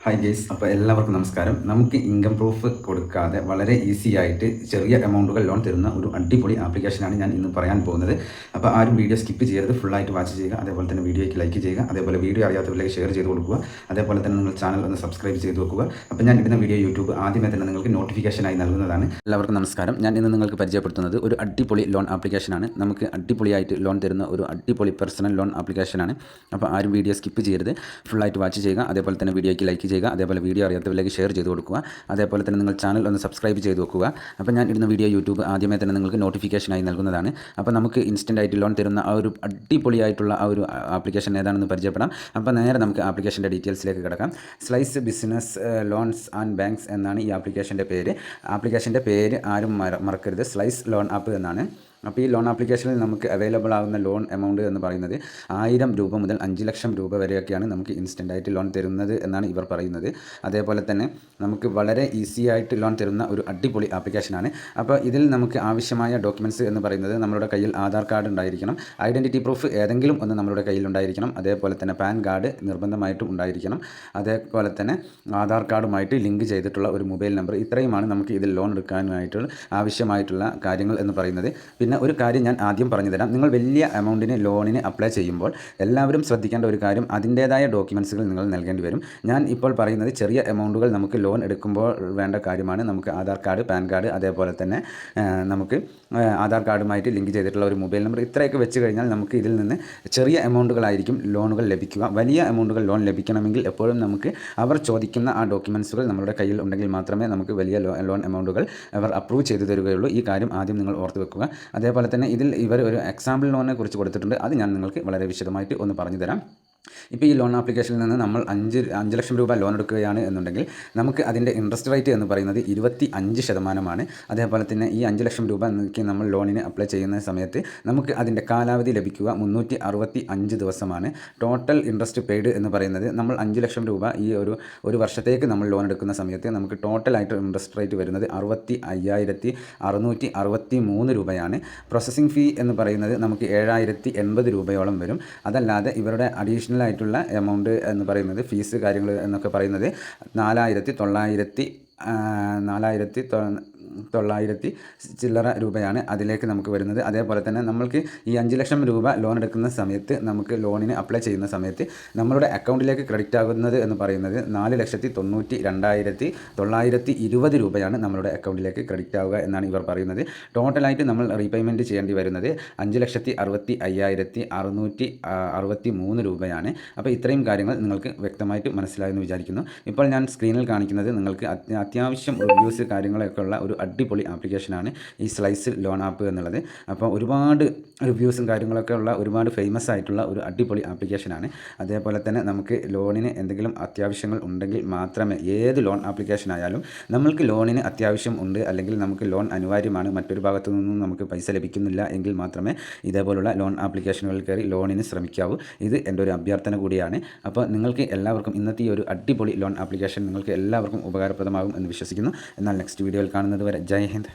Hi guys, അപ്പോൾ എല്ലാവർക്കും നമസ്കാരം. നമുക്ക് ഇൻകം പ്രൂഫ് കൊടുക്കാതെ വളരെ ഈസി ആയിട്ട് ചെറിയ എമൗണ്ടുകൾ ലോൺ തരുന്ന ഒരു അടിപൊളി ആപ്ലിക്കേഷനാണ് ഞാൻ ഇന്ന് പറയാൻ പോകുന്നത്. അപ്പോൾ ആരും വീഡിയോ സ്കിപ്പ് ചെയ്യരുത്, ഫുള്ളായിട്ട് വാച്ച് ചെയ്യുക. അതേപോലെ തന്നെ വീഡിയോയ്ക്ക് ലൈക്ക് ചെയ്യുക. അതേപോലെ വീഡിയോ അറിയാത്തവരിലേക്ക് ഷെയർ ചെയ്ത് കൊടുക്കുക. അതേപോലെ തന്നെ നിങ്ങൾ ചാനൽ ഒന്ന് സബ്സ്ക്രൈബ് ചെയ്ത് വെക്കുക. അപ്പോൾ ഞാൻ ഇടുന്ന വീഡിയോ യൂട്യൂബ് ആദ്യമേ തന്നെ നിങ്ങൾക്ക് നോട്ടിഫിക്കേഷനായി നൽകുന്നതാണ്. എല്ലാവർക്കും നമസ്കാരം. ഞാൻ ഇന്ന് നിങ്ങൾക്ക് പരിചയപ്പെടുത്തുന്നത് ഒരു അടിപൊളി ലോൺ ആപ്ലിക്കേഷനാണ്. നമുക്ക് അടിപൊളിയായിട്ട് ലോൺ തരുന്ന ഒരു അടിപൊളി പേഴ്സണൽ ലോൺ ആപ്ലിക്കേഷനാണ്. അപ്പോൾ ആരും വീഡിയോ സ്കിപ്പ് ചെയ്യരുത്, ഫുള്ളായിട്ട് വാച്ച് ചെയ്യുക. അതേപോലെ തന്നെ വീഡിയോയ്ക്ക് ലൈക്ക് ചെയ്യുക. അതേപോലെ വീഡിയോ അറിയാത്തവരിലേക്ക് ഷെയർ ചെയ്ത് കൊടുക്കുക. അതേപോലെ തന്നെ നിങ്ങൾ ചാനൽ ഒന്ന് സബ്സ്ക്രൈബ് ചെയ്ത് വെക്കുക. അപ്പോൾ ഞാൻ ഇടുന്ന വീഡിയോ യൂട്യൂബ് ആദ്യമേ തന്നെ നിങ്ങൾക്ക് നോട്ടിഫിക്കേഷനായി നൽകുന്നതാണ്. അപ്പോൾ നമുക്ക് ഇൻസ്റ്റൻ്റ് ആയിട്ട് ലോൺ തരുന്ന ആ ഒരു അടിപൊളിയായിട്ടുള്ള ആ ഒരു ആപ്ലിക്കേഷൻ ഏതാണെന്ന് പരിചയപ്പെടാം. അപ്പോൾ നേരെ നമുക്ക് ആപ്ലിക്കേഷൻ്റെ ഡീറ്റെയിൽസിലേക്ക് കിടക്കാം. Slice business loans and banks എന്നാണ് ഈ ആപ്ലിക്കേഷൻ്റെ പേര്. ആപ്ലിക്കേഷൻ്റെ പേര് ആരും മറക്കരുത്, സ്ലൈസ് ലോൺ ആപ്പ് എന്നാണ്. അപ്പോൾ ഈ ലോൺ ആപ്ലിക്കേഷനിൽ നമുക്ക് അവൈലബിൾ ആകുന്ന ലോൺ എമൗണ്ട് എന്ന് പറയുന്നത് 1000 രൂപ മുതൽ 5 ലക്ഷം രൂപ വരെയൊക്കെയാണ് നമുക്ക് ഇൻസ്റ്റൻ്റായിട്ട് ലോൺ തരുന്നത് എന്നാണ് ഇവർ പറയുന്നത്. അതേപോലെ തന്നെ നമുക്ക് വളരെ ഈസി ആയിട്ട് ലോൺ തരുന്ന ഒരു അടിപൊളി ആപ്ലിക്കേഷനാണ്. അപ്പോൾ ഇതിൽ നമുക്ക് ആവശ്യമായ ഡോക്യുമെൻറ്റ്സ് എന്ന് പറയുന്നത് നമ്മുടെ കയ്യിൽ ആധാർ കാർഡ് ഉണ്ടായിരിക്കണം, ഐഡൻറ്റിറ്റി പ്രൂഫ് ഏതെങ്കിലും ഒന്ന് നമ്മുടെ കയ്യിൽ ഉണ്ടായിരിക്കണം, അതേപോലെ തന്നെ പാൻ കാർഡ് നിർബന്ധമായിട്ടും ഉണ്ടായിരിക്കണം, അതേപോലെ തന്നെ ആധാർ കാർഡുമായിട്ട് ലിങ്ക് ചെയ്തിട്ടുള്ള ഒരു മൊബൈൽ നമ്പർ. ഇത്രയുമാണ് നമുക്ക് ഇതിൽ ലോൺ എടുക്കാനായിട്ടുള്ള ആവശ്യമായിട്ടുള്ള കാര്യങ്ങൾ എന്ന് പറയുന്നത്. പിന്നെ ഒരു കാര്യം ഞാൻ ആദ്യം പറഞ്ഞു തരാം. നിങ്ങൾ വലിയ എമൗണ്ടിന് ലോണിന് അപ്ലൈ ചെയ്യുമ്പോൾ എല്ലാവരും ശ്രദ്ധിക്കേണ്ട ഒരു കാര്യം, അതിൻ്റേതായ ഡോക്യുമെൻറ്റ്സുകൾ നിങ്ങൾ നൽകേണ്ടി വരും. ഞാൻ ഇപ്പോൾ പറയുന്നത് ചെറിയ എമൗണ്ടുകൾ നമുക്ക് ലോൺ എടുക്കുമ്പോൾ വേണ്ട കാര്യമാണ്. നമുക്ക് ആധാർ കാർഡ്, പാൻ കാർഡ്, അതേപോലെ തന്നെ നമുക്ക് ആധാർ കാർഡുമായിട്ട് ലിങ്ക് ചെയ്തിട്ടുള്ള ഒരു മൊബൈൽ നമ്പർ. ഇത്രയൊക്കെ വെച്ച് കഴിഞ്ഞാൽ നമുക്ക് ഇതിൽ നിന്ന് ചെറിയ എമൗണ്ടുകളായിരിക്കും ലോണുകൾ ലഭിക്കുക. വലിയ എമൗണ്ടുകൾ ലോൺ ലഭിക്കണമെങ്കിൽ എപ്പോഴും നമുക്ക് അവർ ചോദിക്കുന്ന ആ ഡോക്യുമെൻറ്റ്സുകൾ നമ്മുടെ കയ്യിൽ ഉണ്ടെങ്കിൽ മാത്രമേ നമുക്ക് വലിയ ലോൺ എമൗണ്ടുകൾ അവർ അപ്രൂവ് ചെയ്തു തരികയുള്ളൂ. ഈ കാര്യം ആദ്യം നിങ്ങൾ ഓർത്ത് വെക്കുക. അതേപോലെ തന്നെ ഇതിൽ ഇവർ ഒരു എക്സാമ്പിൾ ലോണിനെ കുറിച്ച് കൊടുത്തിട്ടുണ്ട്. അത് ഞാൻ നിങ്ങൾക്ക് വളരെ വിശദമായിട്ട് ഒന്ന് പറഞ്ഞു തരാം. ഇപ്പോൾ ഈ ലോൺ ആപ്ലിക്കേഷനിൽ നിന്ന് നമ്മൾ 5 ലക്ഷം രൂപ ലോൺ എടുക്കുകയാണ് എന്നുണ്ടെങ്കിൽ നമുക്ക് അതിൻ്റെ ഇൻട്രസ്റ്റ് റേറ്റ് എന്ന് പറയുന്നത് 25%. അതേപോലെ തന്നെ ഈ 5 ലക്ഷം രൂപ നമ്മൾ ലോണിന് അപ്ലൈ ചെയ്യുന്ന സമയത്ത് നമുക്ക് അതിൻ്റെ കാലാവധി ലഭിക്കുക 365 ദിവസമാണ്. ടോട്ടൽ ഇൻട്രസ്റ്റ് പെയ്ഡ് എന്ന് പറയുന്നത് നമ്മൾ 5 ലക്ഷം രൂപ ഈ ഒരു വർഷത്തേക്ക് നമ്മൾ ലോൺ എടുക്കുന്ന സമയത്ത് നമുക്ക് ടോട്ടലായിട്ട് ഇൻട്രസ്റ്റ് റേറ്റ് വരുന്നത് 65,663 രൂപയാണ്. പ്രോസസ്സിംഗ് ഫീ എന്ന് പറയുന്നത് നമുക്ക് 7,080 രൂപയോളം വരും. അതല്ലാതെ ഇവരുടെ അഡീഷണൽ ആയിട്ടുള്ള എമൗണ്ട് എന്ന് പറയുന്നത് ഫീസ് കാര്യങ്ങൾ എന്നൊക്കെ പറയുന്നത് 4,900 ചില്ലറ രൂപയാണ് അതിലേക്ക് നമുക്ക് വരുന്നത്. അതേപോലെ തന്നെ നമ്മൾക്ക് ഈ 5 ലക്ഷം രൂപ ലോൺ എടുക്കുന്ന സമയത്ത് നമുക്ക് ലോണിന് അപ്ലൈ ചെയ്യുന്ന സമയത്ത് നമ്മളുടെ അക്കൗണ്ടിലേക്ക് ക്രെഡിറ്റ് ആകുന്നത് എന്ന് പറയുന്നത് 4,92,920 രൂപയാണ് നമ്മളുടെ അക്കൗണ്ടിലേക്ക് ക്രെഡിറ്റ് ആവുക എന്നാണ് ഇവർ പറയുന്നത്. ടോട്ടലായിട്ട് നമ്മൾ റീപേയ്മെൻറ്റ് ചെയ്യേണ്ടി വരുന്നത് 5,65,663 രൂപയാണ്. അപ്പോൾ ഇത്രയും കാര്യങ്ങൾ നിങ്ങൾക്ക് വ്യക്തമായിട്ട് മനസ്സിലായെന്ന് വിചാരിക്കുന്നു. ഇപ്പോൾ ഞാൻ സ്ക്രീനിൽ കാണിക്കുന്നത് നിങ്ങൾക്ക് അത്യാവശ്യം റിവ്യൂസ് കാര്യങ്ങളൊക്കെ ഉള്ള ഒരു അടിപൊളി ആപ്ലിക്കേഷനാണ് ഈ സ്ലൈസ് ലോൺ ആപ്പ് എന്നുള്ളത്. അപ്പോൾ ഒരുപാട് റിവ്യൂസും കാര്യങ്ങളൊക്കെ ഉള്ള ഒരുപാട് ഫേമസ് ആയിട്ടുള്ള ഒരു അടിപൊളി ആപ്ലിക്കേഷനാണ്. അതേപോലെ തന്നെ നമുക്ക് ലോണിന് എന്തെങ്കിലും അത്യാവശ്യങ്ങൾ ഉണ്ടെങ്കിൽ മാത്രമേ, ഏത് ലോൺ ആപ്ലിക്കേഷൻ ആയാലും നമ്മൾക്ക് ലോണിന് അത്യാവശ്യം ഉണ്ട് അല്ലെങ്കിൽ നമുക്ക് ലോൺ അനിവാര്യമാണ്, മറ്റൊരു ഭാഗത്തു നിന്നും നമുക്ക് പൈസ ലഭിക്കുന്നില്ല എങ്കിൽ മാത്രമേ ഇതേപോലുള്ള ലോൺ ആപ്ലിക്കേഷനുകളിൽ കയറി ലോണിന് ശ്രമിക്കാവൂ. ഇത് എൻ്റെ ഒരു അഭ്യർത്ഥന കൂടിയാണ്. അപ്പോൾ നിങ്ങൾക്ക് എല്ലാവർക്കും ഇന്നത്തെ ഈ ഒരു അടിപൊളി ലോൺ ആപ്ലിക്കേഷൻ നിങ്ങൾക്ക് എല്ലാവർക്കും ഉപകാരപ്രദമാകും എന്ന് വിശ്വസിക്കുന്നു. എന്നാൽ നെക്സ്റ്റ് വീഡിയോയിൽ കാണുന്നത് വരെ ജയ് ഹിന്ദ്.